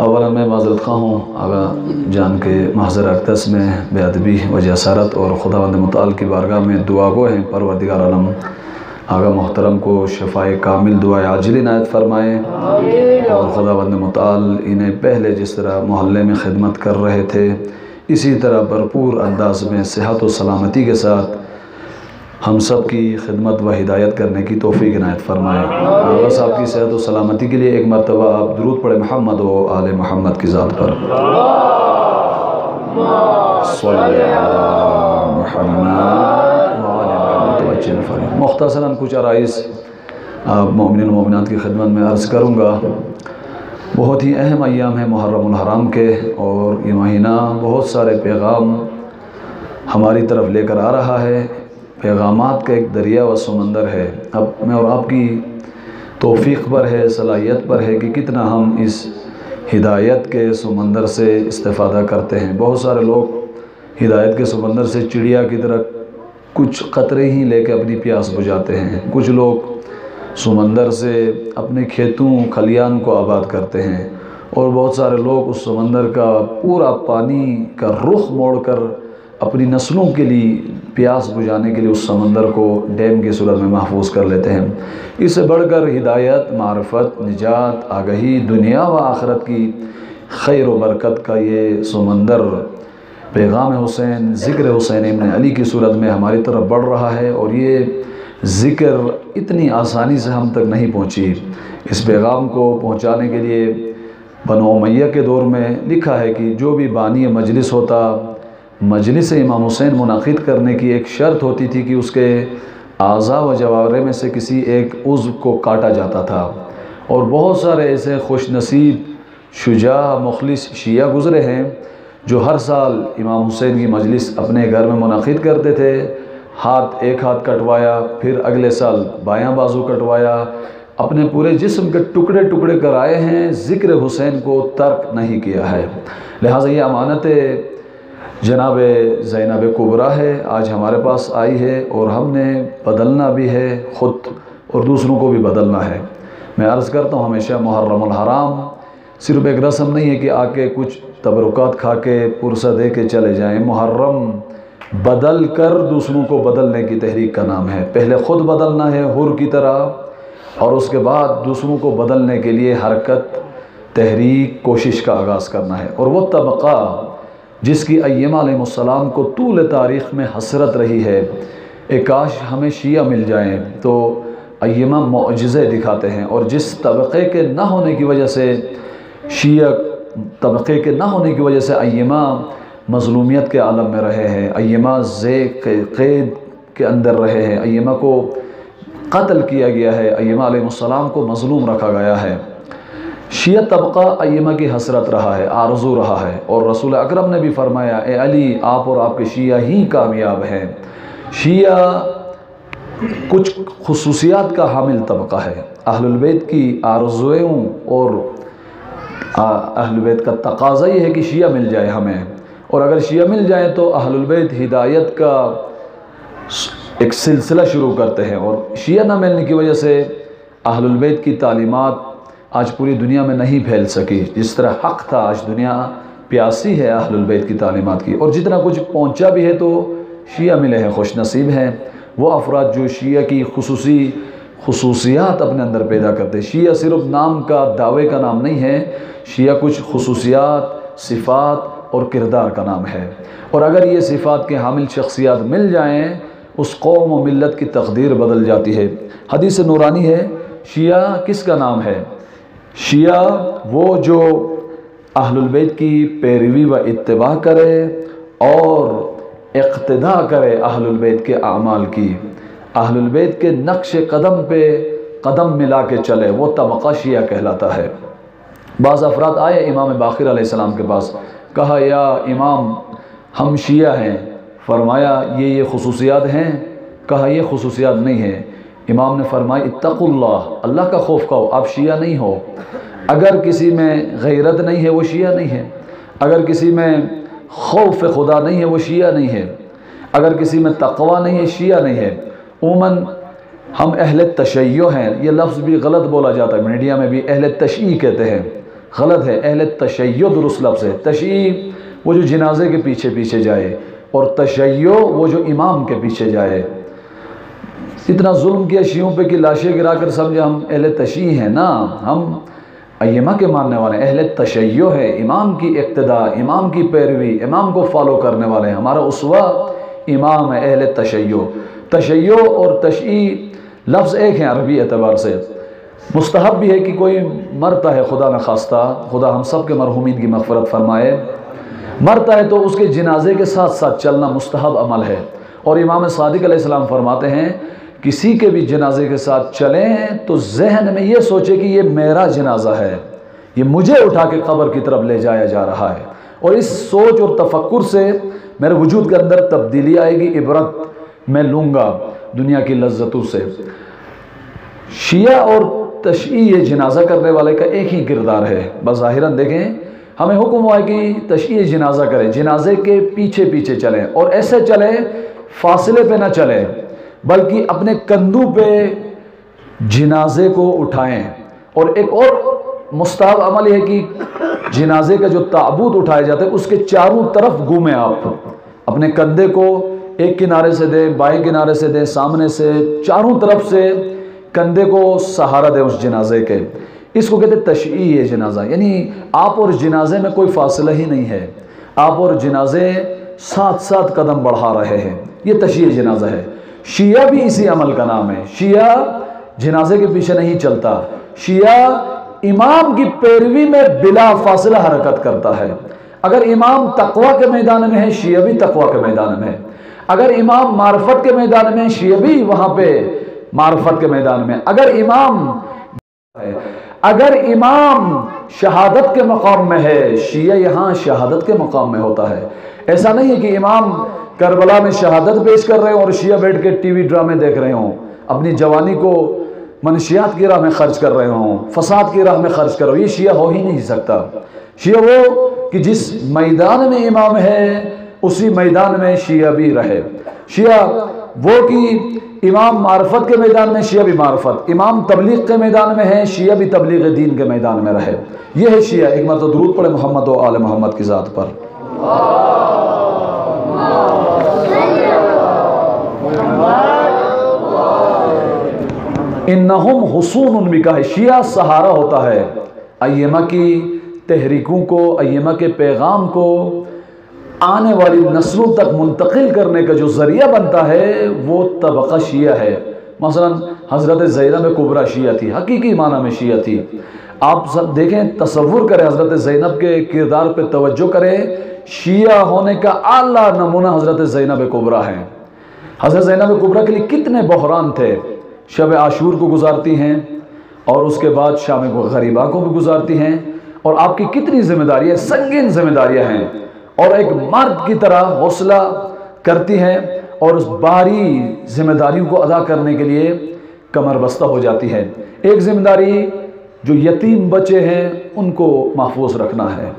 अवला मैं माज़रत ख़्वाह हूँ आगा जान के महज़र अक़दस में बेअदबी व जसारत और खुदावंद मुताल की बारगाह में दुआ गो हैं। परवरदिगार आलम आगा मोहतरम को शफ़ाए कामिल दुआ आजिल इनायत फ़रमाए और खुदावंद मुताल इन्हें पहले जिस तरह मोहल्ले में खिदमत कर रहे थे इसी तरह भरपूर अंदाज में सेहत व सलामती के साथ हम सब की खिदमत व हिदायत करने की तौफ़ीक़ इनायत फ़रमाए। आगा साहब की सेहत व सलामती के लिए एक मरतबा आप दुरूद पढ़े मोहम्मद व आले मोहम्मद की ज़ात पर। मुख्तसरन कुछ अराइज़ आप मोमिनीन व मोमिनात की खिदमत में अर्ज़ करूँगा। बहुत ही अहम अय्याम है मुहर्रमुल हराम के और ये महीना बहुत सारे पैगाम हमारी तरफ लेकर आ रहा है। पैगामात का एक दरिया व समंदर है। अब मैं और आपकी तौफ़ीक़ पर है, सलाहियत पर है कि कितना हम इस हिदायत के समंदर से इस्तेफ़ादा करते हैं। बहुत सारे लोग हिदायत के समंदर से चिड़िया की तरह कुछ क़तरे ही लेके अपनी प्यास बुझाते हैं। कुछ लोग समंदर से अपने खेतों खलियान को आबाद करते हैं और बहुत सारे लोग उस समंदर का पूरा पानी का रुख मोड़कर अपनी नस्लों के लिए प्यास बुझाने के लिए उस समंदर को डैम की सूरत में महफूज कर लेते हैं। इससे बढ़कर हिदायत, मारफत, निजात, आगही, दुनिया व आखिरत की खैर व बरकत का ये समंदर पैगाम हुसैन, ज़िक्र हुसैन इब्न अली की सूरत में हमारी तरफ बढ़ रहा है और ये ज़िक्र इतनी आसानी से हम तक नहीं पहुँची। इस पैगाम को पहुँचाने के लिए बनो उमैया के दौर में लिखा है कि जो भी बानी मजलिस होता, मजलिस इमाम हुसैन मुनाक़िद करने की एक शर्त होती थी कि उसके आज़ा व जवारे में से किसी एक उज़्व को काटा जाता था। और बहुत सारे ऐसे खुशनसीब, शुजा, मुखलिस शिया गुज़रे हैं जो हर साल इमाम हुसैन की मजलिस अपने घर में मुनाक़िद करते थे। एक हाथ कटवाया, फिर अगले साल बायां बाजू कटवाया, अपने पूरे जिस्म के टुकड़े टुकड़े कराए हैं। ज़िक्र हुसैन को तर्क नहीं किया है। लिहाजा ये अमानत जनाब ज़ैनब कुबरा है, आज हमारे पास आई है और हमने बदलना भी है ख़ुद और दूसरों को भी बदलना है। मैं अर्ज़ करता हूँ हमेशा मुहर्रमुल हराम सिर्फ़ एक रस्म नहीं है कि आके कुछ तबरुकात खा के पुरसा दे के चले जाएं। मुहर्रम बदल कर दूसरों को बदलने की तहरीक का नाम है। पहले ख़ुद बदलना है हुर की तरह और उसके बाद दूसरों को बदलने के लिए हरकत, तहरीक, कोशिश का आगाज़ करना है। और वो तबक़ा जिसकी अय्यमा अलैहिस्सलाम को तूल तारीख़ में हसरत रही है, एक काश हमें शिया मिल जाएं तो अय्यमा मौजज़े दिखाते हैं। और जिस तबक़े के ना होने की वजह से, शिया तबक़े के ना होने की वजह से अय्यमा मज़लूमियत के आलम में रहे हैं, अय्यमा क़ैद के अंदर रहे हैं, अय्यमा को कत्ल किया गया है, अय्यमा अलैहिस्सलाम को मज़लूम रखा गया है। शिया तबक़ा अय्यमा की हसरत रहा है, आरज़ू रहा है। और रसूल अकरम ने भी फरमाया, ए अली आप और आपके शिया ही कामयाब हैं। शिया कुछ खुसूसियात का हामिल तबक़ा है। अहलुल बैत की आरज़ुओं और अहलुल बैत का तकाज़ा ये है कि शिया मिल जाए हमें, और अगर शिया मिल जाए तो अहलुल बैत हिदायत का एक सिलसिला शुरू करते हैं। और शिया ना मिलने की वजह से अहलुल बैत की तालीमात आज पूरी दुनिया में नहीं फैल सकी। जिस तरह हक़ था, आज दुनिया प्यासी है अहलुल बैत की तालीमात की। और जितना कुछ पहुँचा भी है तो शिया मिले हैं, खुश नसीब हैं वो अफराद जो शिया की खुसूसियात अपने अंदर पैदा करते हैं। शिया सिर्फ नाम का, दावे का नाम नहीं है, शिया कुछ खुसूसियात, सिफ़ात और किरदार का नाम है। और अगर ये सिफ़ात के हामिल शख्सियात मिल जाएँ, उस कौम व मिल्लत की तकदीर बदल जाती है। हदीस नूरानी है, शिया किसका नाम है? शिया वो जो अहलुल बैत की पैरवी व इत्तिबा करे और इक़्तिदा करे अहलुल बैत के आमाल की, अहलुल बैत के नक्श कदम पे कदम मिला के चले, वो तबक़ा शिया कहलाता है। बाज़ अफराद आए इमाम बाक़िर अलैहिस्सलाम के पास, कहा या इमाम हम शिया हैं। फरमाया ये खुसूसियात हैं? कहा ये खुसूसियात नहीं है। इमाम ने फरमाया इत्तक़ुल्लाह, अल्लाह का खौफ खाओ, आप शिया नहीं हो। अगर किसी में गैरत नहीं है वो शिया नहीं है, अगर किसी में खौफ खुदा नहीं है वो शिया नहीं है, अगर किसी में तक़वा नहीं है शिया नहीं है। उमूमन हम अहले तशय्यो हैं, ये लफ्ज़ भी गलत बोला जाता है, मीडिया में भी अहले तशय्यी कहते हैं, गलत है। अहले तशय्यो दुरुस्त लफ्ज़ है। तशय्यी वो जो जनाजे के पीछे पीछे जाए, और तशय्यो वो जो इमाम के पीछे जाए। इतना जुल्म किया शियों पे कि लाशें गिरा कर समझे हम अहले तशय्यी हैं ना, हम अय्यमा के मानने वाले अहले तशय्यो है, इमाम की इक्तदा, इमाम की पैरवी, इमाम को फॉलो करने वाले हैं। हमारा उसवा इमाम है, अहले तशय्यो। तशय्यो और तशय्यी लफ्ज़ एक हैं अरबी एतबार से। मुस्तहब भी है कि कोई मरता है, खुदा न खास्ता, खुदा हम सब के मरहूमीन की मग़फ़िरत फरमाए, मरता है तो उसके जनाजे के साथ साथ चलना मुस्तहब अमल है। और इमाम सादिक अलैहिस्सलाम फरमाते हैं किसी के भी जनाजे के साथ चलें तो जहन में ये सोचे कि ये मेरा जनाजा है, ये मुझे उठा के कब्र की तरफ ले जाया जा रहा है। और इस सोच और तफक्कुर से मेरे वजूद के अंदर तब्दीली आएगी, इबरत मैं लूँगा दुनिया की लज्जतों से। शिया और तशय्यी ये जनाजा करने वाले का एक ही किरदार है। बज़ाहिरन देखें, हमें हुक्म हुआ है कि तशय्यी जनाजा करें, जनाजे के पीछे पीछे चलें, और ऐसे चलें फासले पे ना चलें, बल्कि अपने कंधों पे जनाजे को उठाएं। और एक और मुस्तहब अमल है कि जनाजे का जो ताबूत उठाया जाता है उसके चारों तरफ घूमें, आप अपने कंधे को एक किनारे से दें, बाएं किनारे से दें, सामने से, चारों तरफ से कंधे को सहारा दें उस जनाजे के। इसको कहते हैं तशय्यी जनाजा, यानी आप और जनाजे में कोई फासला ही नहीं है, आप और जनाजे साथ साथ कदम बढ़ा रहे हैं, ये तशय्यी जनाजा है। शिया भी इसी अमल का नाम है। शिया जनाजे के पीछे नहीं चलता, शिया इमाम की पैरवी में बिला फासला हरकत करता है। अगर इमाम तकवा के मैदान में है, शिया भी तकवा के मैदान में है। अगर इमाम मार्फत के मैदान में है, शिया भी वहाँ पे मार्फत के मैदान में। अगर इमाम शहादत के मकाम में है, शिया यहाँ शहादत के मकाम में होता है। ऐसा नहीं है कि इमाम करबला में शहादत पेश कर रहे हो और शिया बैठ के टीवी ड्रामे देख रहे हो, अपनी जवानी को मनशियात की राह में खर्च कर रहे हो, फसाद की राह में खर्च कर रहे हो। ये शिया हो ही नहीं सकता। शिया वो कि जिस मैदान में इमाम है उसी मैदान में शिया भी रहे। शिया वो कि इमाम मार्फत के मैदान में, शिया भी मार्फत, इमाम तबलीग के मैदान में है, शिया भी तबलीग दीन के मैदान में रहे। ये है शिया। एक मरतबा दुरूद पढ़े मोहम्मद व आले मोहम्मद की ज़ात पर। इन्नहुम हुसूनुन बिका, शिया सहारा होता है अय्यमा की तहरीकों को, अय्यमा के पैगाम को आने वाली नस्लों तक मुंतकिल करने का जो ज़रिया बनता है वो तबका शिया है। मसलन हज़रत ज़ैनब कुबरा शिया थी, हकीकी माना में शिया थी। आप सब देखें, तसव्वुर करें, हज़रत ज़ैनब के किरदार पे तवज्जो करें। शिया होने का आला नमूना हज़रत ज़ैनब कुबरा है। हज़रत ज़ैनब कुबरा के लिए कितने बहरान थे। शब आशूर को गुजारती हैं और उसके बाद शाम गरीबा को भी गुजारती हैं, और आपकी कितनी जिम्मेदारियाँ, संगीन जिम्मेदारियाँ हैं, और एक मर्द की तरह हौसला करती हैं और उस भारी जिम्मेदारियों को अदा करने के लिए कमर बस्ता हो जाती है। एक जिम्मेदारी जो यतीम बच्चे हैं उनको महफूज रखना है,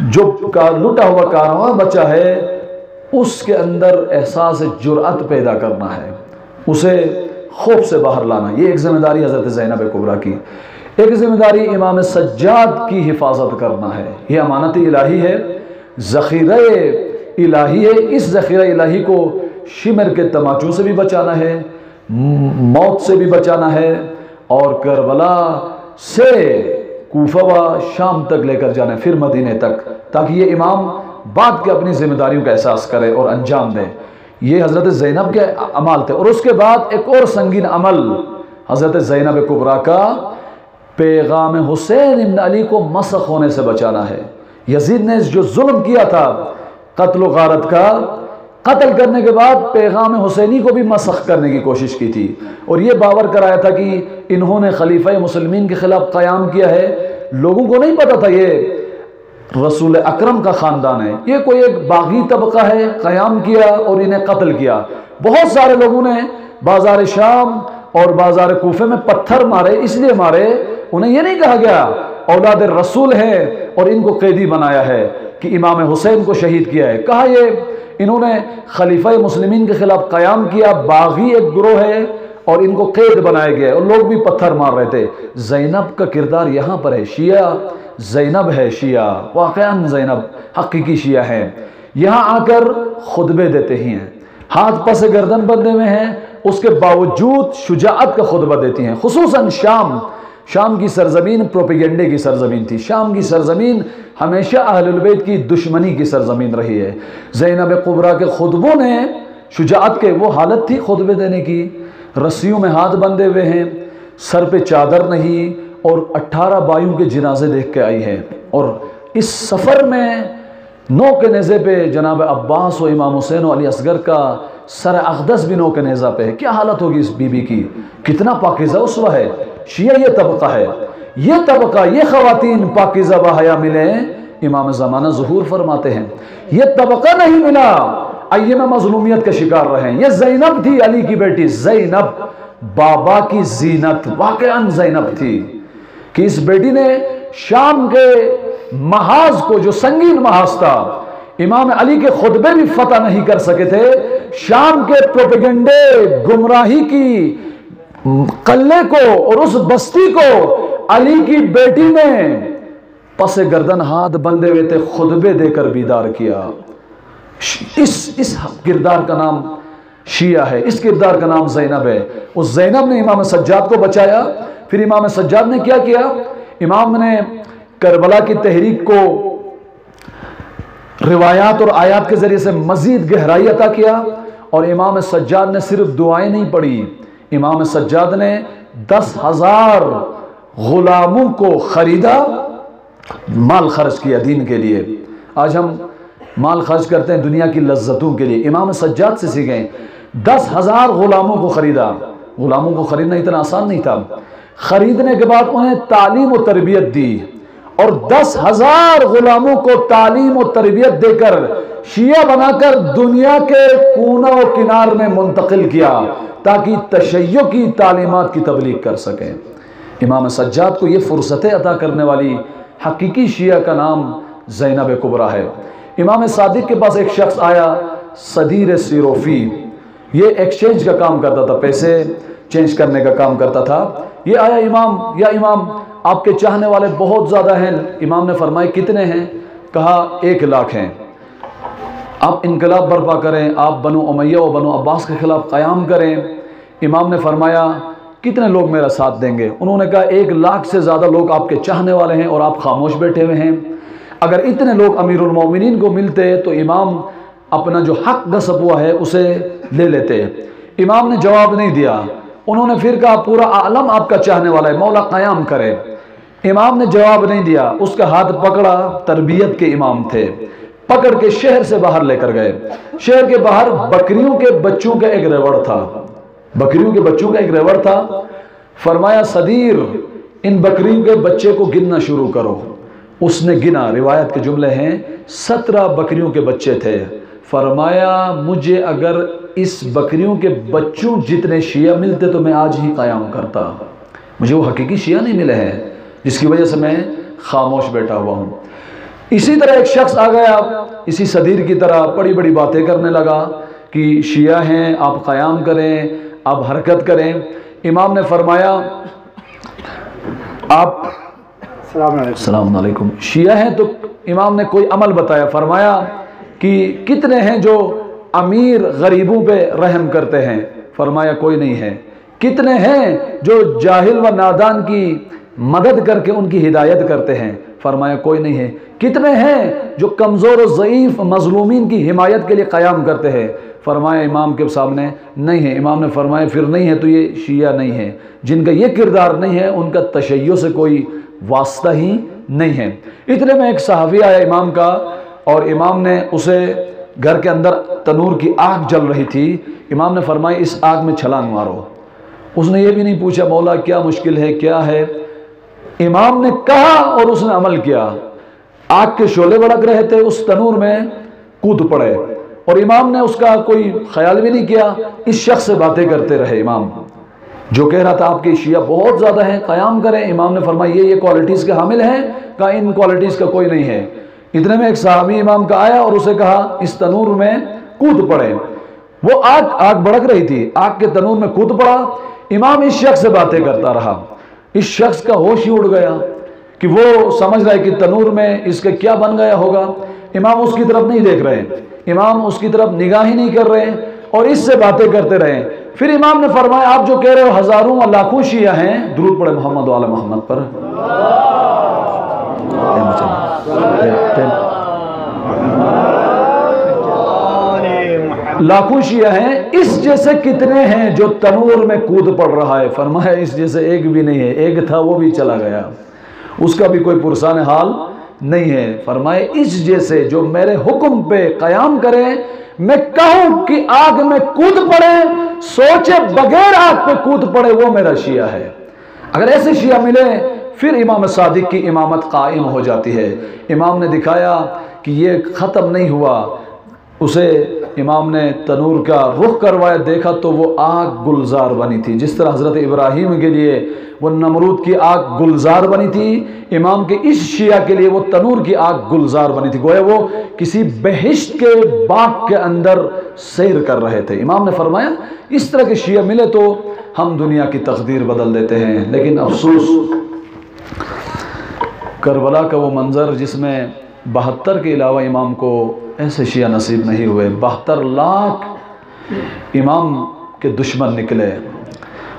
जो लुटा हुआ कारवां बच्चा है उसके अंदर एहसास जुर्अत पैदा करना है, उसे खौफ से बाहर लाना। ये एक जिम्मेदारी हज़रत ज़ैनब कुबरा की। एक जिम्मेदारी इमाम सज्जाद की हिफाजत करना है। यह अमानत इलाही है, ज़ख़ीरा इलाही है। इस ज़ख़ीरा इलाही को शिमर के तमाचों से भी बचाना है, मौत से भी बचाना है, और करबला से कूफा व शाम तक लेकर जाना है, फिर मदीने तक, ताकि ये इमाम बाद के अपनी जिम्मेदारियों का एहसास करे और अंजाम दे। ये हज़रत ज़ैनब के अमाल थे। और उसके बाद एक और संगीन अमल हज़रत ज़ैनब कुबरा का, पैगाम हुसैन इब्न अली को मसख़ होने से बचाना है। यजीद ने जो जुल्म किया था कत्ल व गारत का, कत्ल करने के बाद पैगाम हुसैनी को भी मसख़ करने की कोशिश की थी, और ये बावर कराया था कि इन्होंने खलीफा मुस्लिमीन के ख़िलाफ़ क़याम किया है। लोगों को नहीं पता था ये रसूल अकरम का ख़ानदान है, ये कोई एक बागी तबका है, क़याम किया और इन्हें कत्ल किया। बहुत सारे लोगों ने बाज़ार शाम और बाज़ार कूफे में पत्थर मारे, इसलिए मारे, उन्हें यह नहीं कहा गया औलाद रसूल है और इनको कैदी बनाया है कि इमाम हुसैन को शहीद किया है। कहा ये इन्होंने खलीफा मुस्लिमीन के ख़िलाफ़ क़याम किया, बागी एक ग्रोह है और इनको कैद बनाया गया और लोग भी पत्थर मार रहे थे। ज़ैनब का किरदार यहाँ पर है, शिया ज़ैनब है, शिया वाक़यान ज़ैनब हकीकी शिया है। यहाँ आकर खुतबे देते ही हैं, हाथ पस गर्दन बंधे हुए हैं, उसके बावजूद शुजाअत का खुतबा देती हैं। खुसूसन शाम की सरजमीन प्रोपेगेंडे की सरजमीन थी। शाम की सरजमीन हमेशा अहलुल बैत की दुश्मनी की सरजमीन रही है। ज़ैनब कुबरा के खुतबों ने शुजाअत के, वो हालत थी खुतबे देने की, रस्सियों में हाथ बंधे हुए हैं, सर पे चादर नहीं, और 18 बाइयों के जनाजे देख के आई है। और इस सफ़र में 9 के नेज़े पे जनाब अब्बास और इमाम हुसैन और अली असगर का सर अक़दस भी 9 के नेज़ा पे है। क्या हालत होगी इस बीबी की, कितना पाकीज़ा उसवा है। शिया ये तबका है, ये तबका, ये ख़वातीन पाकीज़ा बहया मिले, इमाम ज़माना ज़ुहूर फरमाते हैं। ये तबका नहीं मिला, अय्यम मज़लूमियत का शिकार रहे। ये ज़ैनब थी, अली की बेटी ज़ैनब, बाबा की जीनत, वाक़यान ज़ैनब थी कि इस बेटी ने शाम के महाज को, जो संगीन महाज था, इमाम अली के खुतबे भी फतह नहीं कर सके थे, शाम के प्रोपेगेंडे गुमराही की कल्ले को और उस बस्ती को अली की बेटी ने पसे गर्दन हाथ बंधे हुए थे खुतबे देकर बीदार किया। इस किरदार का नाम शिया है, इस किरदार का नाम ज़ैनब है। उस ज़ैनब ने इमाम सज्जाद को बचाया। फिर इमाम सज्जाद ने क्या किया, इमाम ने करबला की तहरीक को रिवायात और आयात के ज़रिए से मज़ीद गहराई अता किया। और इमाम सज्जाद ने सिर्फ दुआएं नहीं पढ़ी, इमाम सज्जाद ने 10,000 गुलामों को ख़रीदा, माल खर्च किया दीन के लिए। आज हम माल खर्च करते हैं दुनिया की लज्जतों के लिए, इमाम सज्जाद से सीखें। 10,000 गुलामों को ख़रीदा। गुलामों को ख़रीदना इतना आसान नहीं था। ख़रीदने के बाद उन्हें तालीम और तरबियत दी, और 10,000 गुलामों को तालीम और तरबियत देकर शिया बनाकर दुनिया के कोना और किनार में मुंतकिल किया, ताकि तशय्यो की तालीमात की तबलीग कर सकें। इमाम सज्जाद को ये फ़ुर्सतें अता करने वाली हकीकी शिया का नाम ज़ैनब कुबरा है। इमाम सादिक के पास एक शख्स आया, सदीर सिरोफी, ये एक्सचेंज का काम करता था, पैसे चेंज करने का काम करता था। ये आया, इमाम, या इमाम आपके चाहने वाले बहुत ज़्यादा हैं। इमाम ने फरमाया कितने हैं? कहा 1 लाख हैं। आप इनकलाब बर्पा करें, आप बनु उमैया और बनु अब्बास के ख़िलाफ़ क़याम करें। इमाम ने फरमाया कितने लोग मेरा साथ देंगे? उन्होंने कहा 1 लाख से ज़्यादा लोग आपके चाहने वाले हैं और आप खामोश बैठे हुए हैं। अगर इतने लोग अमीरुल मोमिनीन को मिलते तो इमाम अपना जो हक गसब हुआ है उसे ले लेते। इमाम ने जवाब नहीं दिया। उन्होंने फिर कहा पूरा आलम आपका चाहने वाला है, मौला क़याम करे। इमाम ने जवाब नहीं दिया। उसका हाथ पकड़ा, तरबियत के इमाम थे, पकड़ के शहर से बाहर लेकर गए। शहर के बाहर बकरियों के बच्चों का एक रेवड़ था, बकरियों के बच्चों का एक रेवड़ था। फरमाया सदीर, इन बकरियों के बच्चे को गिनना शुरू करो। उसने गिना, रिवायत के जुमले हैं 17 बकरियों के बच्चे थे। फरमाया मुझे अगर इस बकरियों के बच्चों जितने शिया मिलते तो मैं आज ही क़याम करता। मुझे वो हकीकी शिया नहीं मिले हैं जिसकी वजह से मैं खामोश बैठा हुआ हूँ। इसी तरह एक शख्स आ गया, इसी सदीर की तरह बड़ी बड़ी बातें करने लगा कि शिया हैं, आप क़याम करें, आप हरकत करें। इमाम ने फरमाया आप अस्सलाम वालेकुम शिया हैं, तो इमाम ने कोई अमल बताया। फरमाया कि कितने हैं जो अमीर गरीबों पे रहम करते हैं? फरमाया कोई नहीं है। कितने हैं जो जाहिल व नादान की मदद करके उनकी हिदायत करते हैं? फरमाया कोई नहीं है। कितने हैं जो कमज़ोर और ज़ईफ़ मज़लूमीन की हिमायत के लिए क़याम करते हैं? फरमाया इमाम के सामने नहीं है। इमाम ने फरमाया फिर नहीं है तो ये शिया नहीं है। जिनका ये किरदार नहीं है उनका तशय्यो से कोई वास्ता ही नहीं है। इतने में एक सहाफ़ी आया इमाम का, और इमाम ने उसे, घर के अंदर तनूर की आग जल रही थी, इमाम ने फरमाया इस आग में छलांग मारो। उसने ये भी नहीं पूछा मौला क्या मुश्किल है, क्या है। इमाम ने कहा और उसने अमल किया। आग के शोले भड़क रहे थे, उस तनूर में कूद पड़े, और इमाम ने उसका कोई ख्याल भी नहीं किया। इस शख्स से बातें करते रहे। इमाम जो कह रहा था आपके शिया बहुत ज़्यादा हैं, क़याम करें। इमाम ने फरमाया ये क्वालिटीज़ के हामिल हैं? कहा इन क्वालिटीज़ का कोई नहीं है। इतने में एक सहाबी इमाम का आया और उसे कहा इस तनूर में कूद पड़े। वो आग भड़क रही थी, आग के तनूर में कूद पड़ा। इमाम इस शख्स से बातें करता रहा। इस शख्स का होश ही उड़ गया कि वो समझ रहा है कि तनूर में इसके क्या बन गया होगा। इमाम उसकी तरफ नहीं देख रहे, इमाम उसकी तरफ निगाह ही नहीं कर रहे और इससे बातें करते रहे। फिर इमाम ने फरमाया, आप जो कह रहे हो हजारों व लाखों शिया हैं, दुरूद पढ़े मोहम्मद वाले मोहम्मद पर। लाखों शिया हैं, इस जैसे कितने हैं जो तनूर में कूद पड़ रहा है। फरमाया इस जैसे एक भी नहीं है, एक था वो भी चला गया, उसका भी कोई पुरसान हाल नहीं है। फरमाए इस जैसे जो मेरे हुक्म पे कयाम करे, मैं कहूं कि आग में कूद पड़े, सोचे बगैर आग पे कूद पड़े, वो मेरा शिया है। अगर ऐसे शिया मिले फिर इमाम सादिक की इमामत कायम हो जाती है। इमाम ने दिखाया कि ये ख़त्म नहीं हुआ, उसे इमाम ने तनूर का रुख करवाया, देखा तो वो आग गुलजार बनी थी। जिस तरह हज़रत इब्राहीम के लिए वो नमरूद की आग गुलजार बनी थी, इमाम के इस शिया के लिए वो तनूर की आग गुलजार बनी थी। गोया वो किसी बहिश्त के बाग के अंदर सैर कर रहे थे। इमाम ने फरमाया इस तरह के शिया मिले तो हम दुनिया की तकदीर बदल देते हैं। लेकिन अफसोस, करबला का वो मंज़र जिसमें 72 के अलावा इमाम को ऐसे शिया नसीब नहीं हुए। 72 लाख इमाम के दुश्मन निकले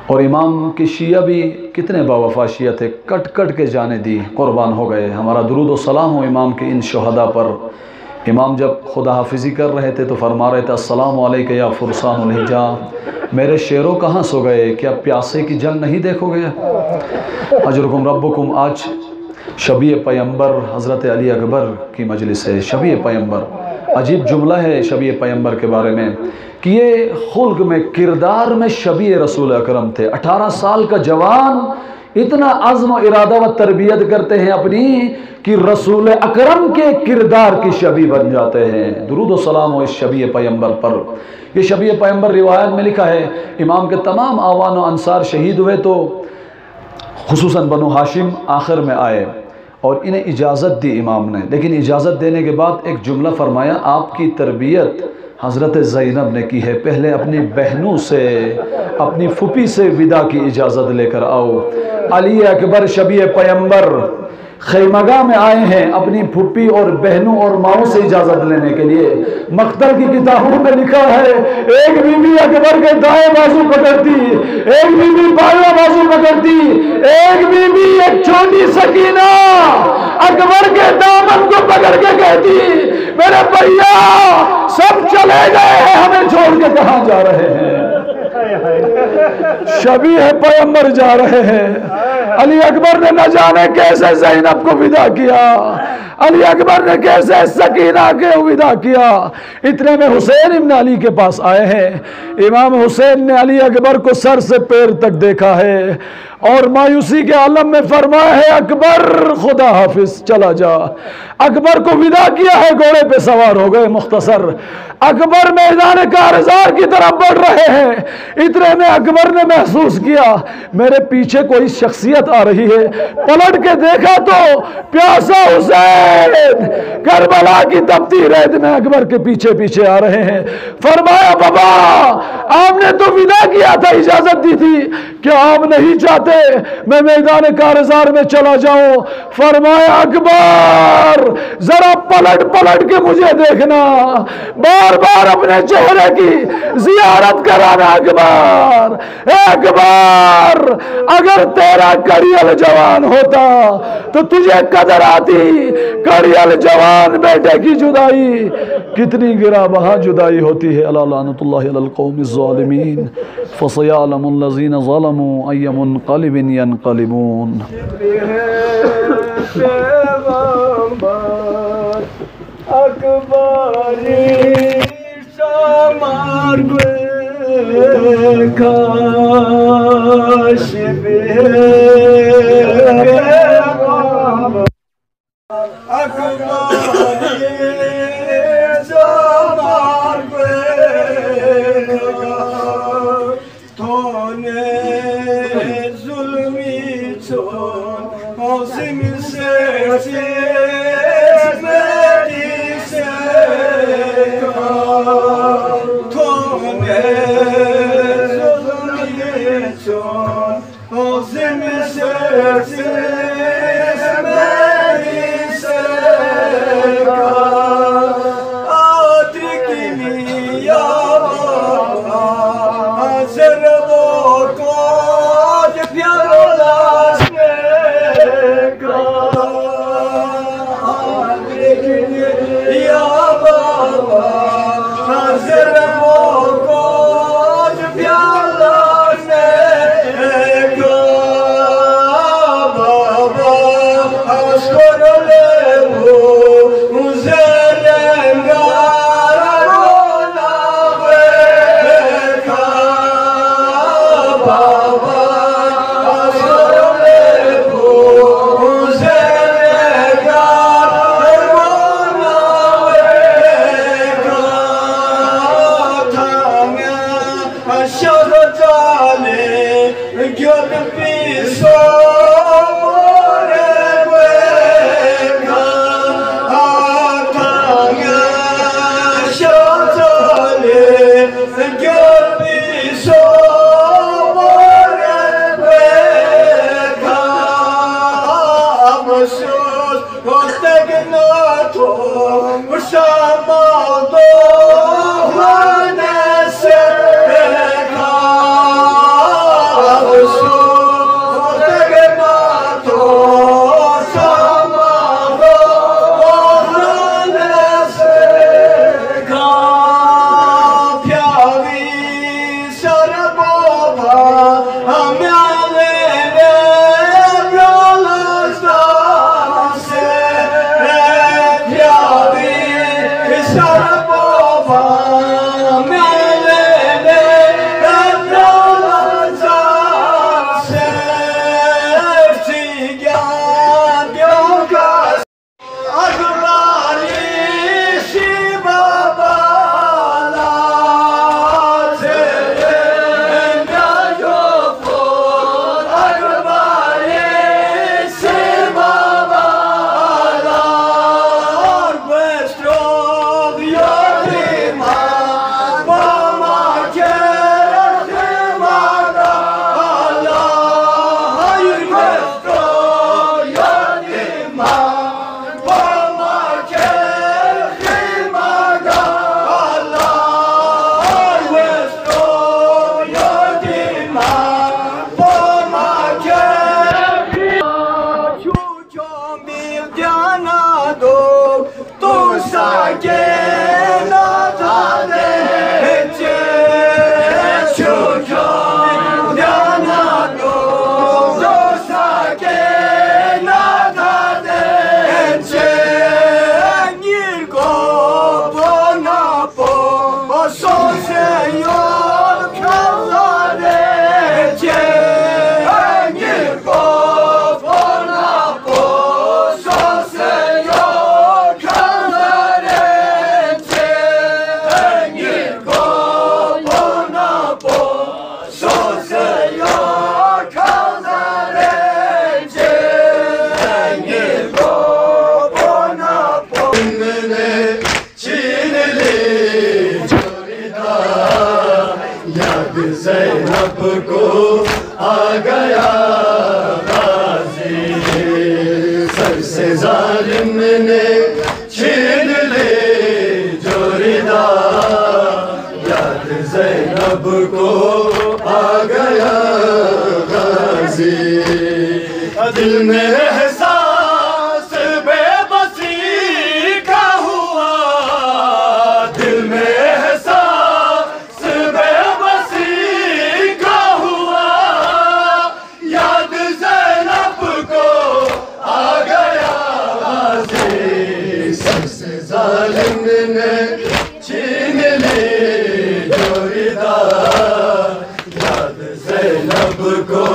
और इमाम के शिया भी कितने बावफा शिया थे, कट कट के जाने दी, कुर्बान हो गए। हमारा दुरूद व सलाम हो इमाम के इन शुहदा पर। इमाम जब खुदा हाफिज़ी कर रहे थे तो फरमा रहे थे, अस्सलामु अलैका या फुरसानुल हिजा, मेरे शेरों कहाँ सो गए, क्या प्यासे की जंग नहीं देखोगे। अजरुकुम रब्बुकुम। आज शबी पैगम्बर हज़रत अली अकबर की मजलिस है। शबी पैगम्बर, अजीब जुमला है शबी पैगम्बर के बारे में कि ये खुल्क में, किरदार में शबी रसूल अकरम थे। 18 साल का जवान इतना अज़्म व इरादा व तरबियत करते हैं अपनी कि रसूल अकरम के किरदार की शबी बन जाते हैं। दुरूद व सलाम हो इस शबी पैगम्बर पर। ये शबी पैगम्बर रिवायत में लिखा है, इमाम के तमाम आवान व अंसार शहीद हुए तो खुसूसन बनु हाशिम आखिर में आए और इन्हें इजाज़त दी इमाम ने। लेकिन इजाज़त देने के बाद एक जुमला फरमाया, आपकी तरबियत हज़रत ज़ैनब ने की है, पहले अपनी बहनों से, अपनी फुपी से विदा की इजाज़त लेकर आओ। अली अकबर शबी पैगम्बर खैमगा में आए हैं अपनी फुप्पी और बहनों और माओं से इजाज़त लेने के लिए। मख्तर की किताबों में लिखा है, एक बीवी अकबर के दाएं बाजू पकड़ती, एक बीवी बायां बाजू पकड़ती, एक बीवी एक छोटी सकीना अकबर के दामन को पकड़ के कहती, मेरे भैया सब चले गए हैं, हमें छोड़ के कहाँ जा रहे हैं। शबी है पैगम्बर जा रहे हैं। अली अकबर ने न जाने कैसे ज़ैनब को विदा किया, अली अकबर ने कैसे सकीना के विदा किया। इतने में हुसैन इब्न अली के पास आए हैं। इमाम हुसैन ने अली अकबर को सर से पैर तक देखा है और मायूसी के आलम में फरमाया है, अकबर खुदा हाफिज, चला जा। अकबर को विदा किया है, घोड़े पे सवार हो गए। मुख्तसर अकबर मैदान कारज़ार की तरफ बढ़ रहे हैं। इतने में अकबर ने महसूस किया मेरे पीछे कोई शख्सियत आ रही है। पलट के देखा तो प्यासा हुसैन करबला की तपती रेत में अकबर के पीछे पीछे आ रहे हैं। फरमाया, बाबा आपने तो विदा किया था, इजाजत दी थी, क्या आप नहीं चाहते मैं मैदान कारज़ार में चला जाऊं? फरमाया, अकबर जरा पलट पलट के मुझे देखना, बार बार अपने चेहरे की जियारत कराना। अकबर, अकबर, अगर तेरा कड़ियल जवान होता तो तुझे कदर आती। कड़ियल जवान बेटे की जुदाई कितनी गिरा बहा जुदाई होती है। अला लानतुल्लाहि अलल कौमिज़ ज़ालिमीन फसयअलमुल लज़ीना ज़लमू अय्य मुनक़लिबिन यनक़लिबून। अकबरी समार काश दिल में एहसास बेबसी का हुआ, दिल में एहसास बेबसी का हुआ, याद ज़ैनब को आ गया गाज़ी। सबसे ज़ालिम ने छीन ली जो रिदा, याद ज़ैनब को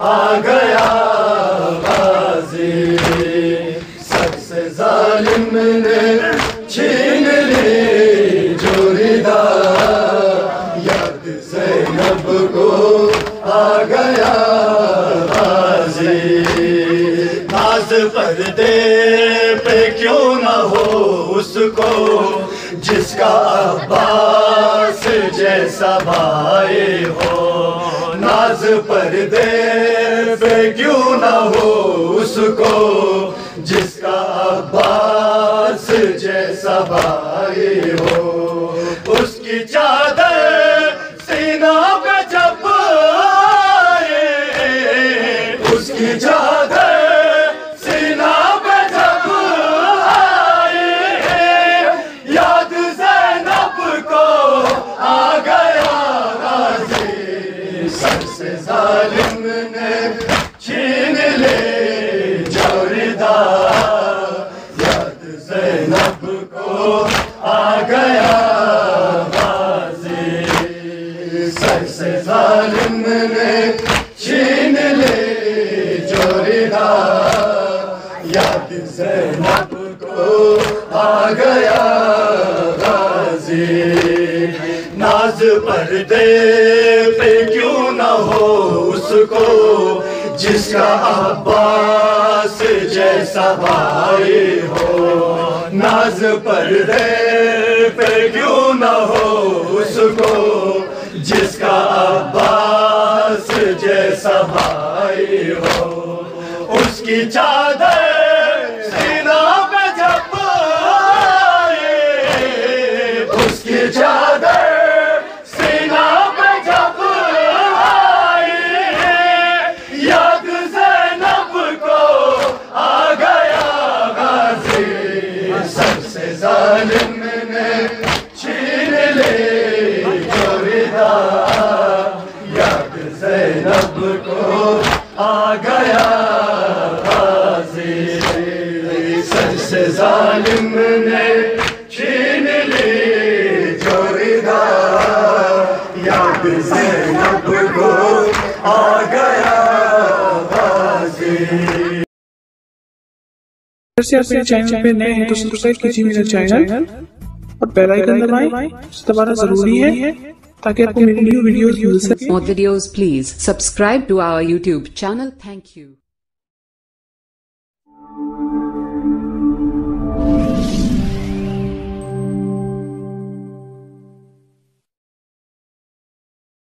आ गया गाज़ी। सबसे ज़ालिम ने छीन ली जो रिदा, याद ज़ैनब को आ गया गाज़ी। नाज़ पर्दे पे क्यों न हो उसको, जिसका अब्बास जैसा भाई हो। नाज पर्दे पे क्यों ना हो उसको जिसका अब्बास जैसा भाई हो। उसकी चादर सीना पे जब आए, उसकी चादर सीना पे जब आए, याद ज़ैनब को आ गया गाज़ी। सर से जालिम ने छीन ले जोरिदा, याद ज़ैनब को आ गया गाज़ी। सर से जालिम ने छीन ले जोरिदा, याद ज़ैनब को आ गया गाज़ी। नाज पर्दे पे क्यों ना हो उसको जिसका अब्बास जैसा भाई हो। नाज पर्दे पे क्यों ना हो उसको जिसका अब्बास जैसा भाई हो। उसकी चादर सीना पे जब आए, उसकी चादर सीना पे जब आए, याद ज़ैनब को आ गया गाज़ी। सर से जालिम ने छीन ले जोरिदा, याद ज़ैनब को आ गया गाज़ी। सर से जालिम ने छीन ली जोरिदा, याद ज़ैनब को आ गया गाज़ी। से आप मेरे चैनल पे नए हैं तो सब्सक्राइब कीजिए मेरा चैनल और बेल आइकन दबाएं, दबाना जरूरी है ताकि आपको मेरी न्यू वीडियोस मिल सके। For more videos, please subscribe to our YouTube channel. Thank you.